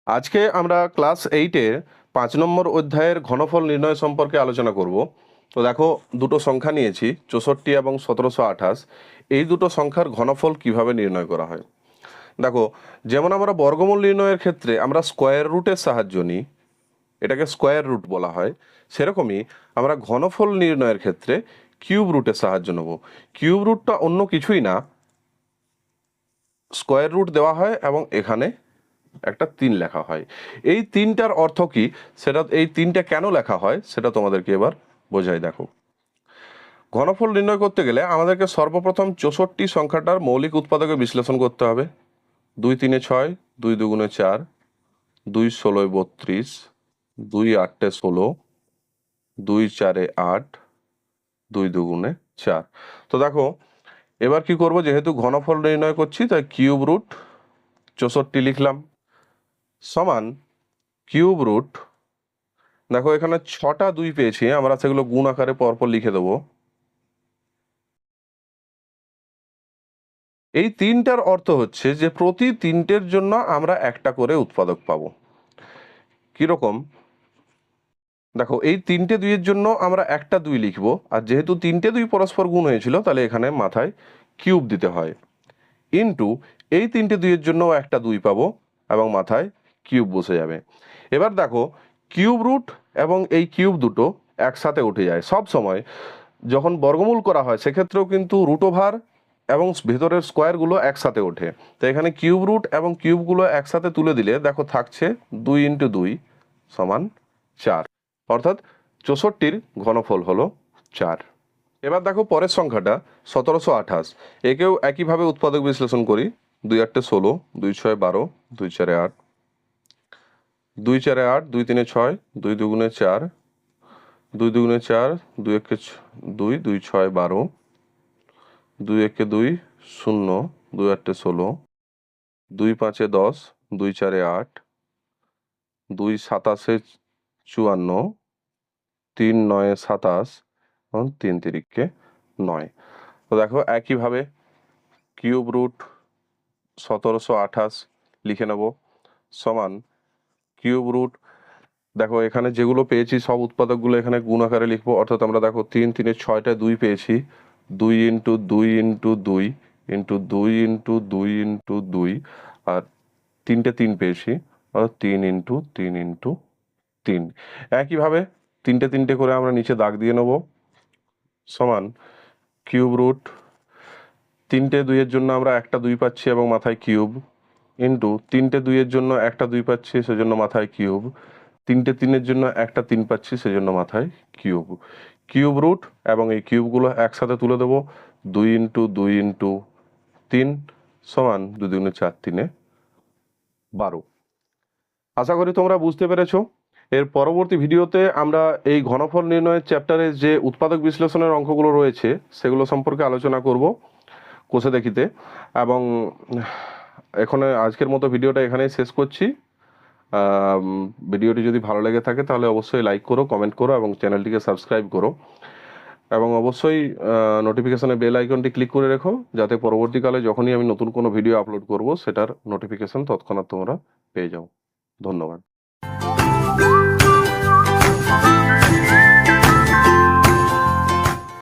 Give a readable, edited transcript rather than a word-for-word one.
আজকে আমরা ক্লাস 8-এর 5 নম্বর অধ্যায়ের ঘনফল নির্ণয় সম্পর্কে আলোচনা করব। তো দেখো, দুটো সংখ্যা নিয়েছি, 64 এবং 1728। এই দুটো সংখ্যার ঘনফল কিভাবে নির্ণয় করা হয়। দেখো, যেমন আমরা বর্গমূল নির্ণয়ের ক্ষেত্রে আমরা স্কোয়ার রুটের সাহায্য নিই, এটাকে স্কোয়ার রুট বলা হয়। সেরকমই আমরা ঘনফল নির্ণয়ের ক্ষেত্রে কিউব রুটের সাহায্য নেব। কিউব রুটটা অন্য কিছুই না, স্কোয়ার রুট দেওয়া হয় এবং এখানে একটা 3 লেখা হয়। এই 3টার অর্থ কি, সেটা, এই 3টা কেন লেখা হয় সেটা তোমাদেরকে এবার বোঝাই। দেখো, ঘনফল নির্ণয় করতে গেলে আমাদেরকে সর্বপ্রথম 64 সংখ্যাটার মৌলিক উৎপাদকে বিশ্লেষণ করতে হবে। 2 3 6, 2 2 4, 2 16 32, 2 8 16, 2 4 8, 2 2 4। তো দেখো, এবার কি করব, যেহেতু ঘনফল নির্ণয় করছি তাই কিউব রুট 64 লিখলাম সমান কিউব রুট, দেখো এখানে 6টা 2 পেয়েছি, আমরা সেগুলো গুণ আকারে পরপর লিখে দেবো। এই 3টার অর্থ হচ্ছে যে প্রতি 3টের জন্য আমরা একটা করে উৎপাদক পাবো। কিরকম, দেখো এই 3টে 2-এর জন্য আমরা একটা 2 লিখবো, আর যেহেতু 3টে 2 পরস্পর গুণ হয়েছিল তাহলে এখানে মাথায় কিউব দিতে হয়, ইন্টু এই 3টে 2-এর জন্য একটা 2 পাবো এবং মাথায় কিউব বসে যাবে। এবার দেখো, কিউব রুট এবং এই কিউব দুটো একসাথে উঠে যায়। সব সময় যখন বর্গমূল করা হয় সেক্ষেত্রেও কিন্তু রুট ওভার এবং ভেতরের স্কোয়ারগুলো একসাথে ওঠে। তো এখানে কিউব রুট এবং কিউবগুলো একসাথে তুলে দিলে দেখো থাকছে 2 × 2 = 4, অর্থাৎ 64-র ঘনফল হলো 4। এবার দেখো পরের সংখ্যাটা 1728, একেও একইভাবে উৎপাদক বিশ্লেষণ করি। 2 8 16, 2 6 12, 2 4 8, 2 4 8, 2 3 6, 2 2 4, 2 2 4, 2 1 2, 2 6 12, 2 1 2 0, 2 8 16, 2 5 10, 2 4 8, 2 7 54, 3 9 27 এবং 3 3 9। তো দেখো একইভাবে কিউব রুট 1728 লিখে নেব সমান কিউব রুট, দেখো এখানে যেগুলো পেয়েছি সব উৎপাদকগুলো এখানে গুণ আকারে লিখবো, অর্থাৎ আমরা দেখো 3 3 6টা 2 পেয়েছি, 2 × 2 × 2 × 2 × 2 × 2, আর 3টে 3 পেয়েছি, অর্থাৎ 3 × 3 × 3। একইভাবে 3টে 3টে করে আমরা নিচে দাগ দিয়ে নেব সমান কিউব রুট, 3টে 2-এর জন্য আমরা একটা 2 পাচ্ছি এবং মাথায় কিউব, ইন্টু 3টে 2-এর জন্য একটা 2 পাচ্ছি সেজন্য মাথায় কিউব, 3টে 3-এর জন্য একটা 3 পাচ্ছি সেজন্য মাথায় কিউব। কিউব রুট এবং এই কিউবগুলো একসাথে তুলে দেবো, 2 × 2 × 3 সমান 2 2 4 3 12। আশা করি তোমরা বুঝতে পেরেছো। এর পরবর্তী ভিডিওতে আমরা এই ঘনফল নির্ণয়ের চ্যাপ্টারে যে উৎপাদক বিশ্লেষণের অঙ্কগুলো রয়েছে সেগুলো সম্পর্কে আলোচনা করব কোষে দেখিতে। এবং এখানে আজকের মতো ভিডিওটা এখানেই শেষ করছি। ভিডিওটি যদি ভালো লেগে থাকে তাহলে অবশ্যই লাইক করো, কমেন্ট করো এবং চ্যানেলটিকে সাবস্ক্রাইব করো, এবং অবশ্যই নোটিফিকেশনে বেল আইকনটি ক্লিক করে রেখো, যাতে পরবর্তীকালে যখনই আমি নতুন কোনো ভিডিও আপলোড করব সেটার নোটিফিকেশন তৎক্ষণাৎ তোমরা পেয়ে যাও। ধন্যবাদ।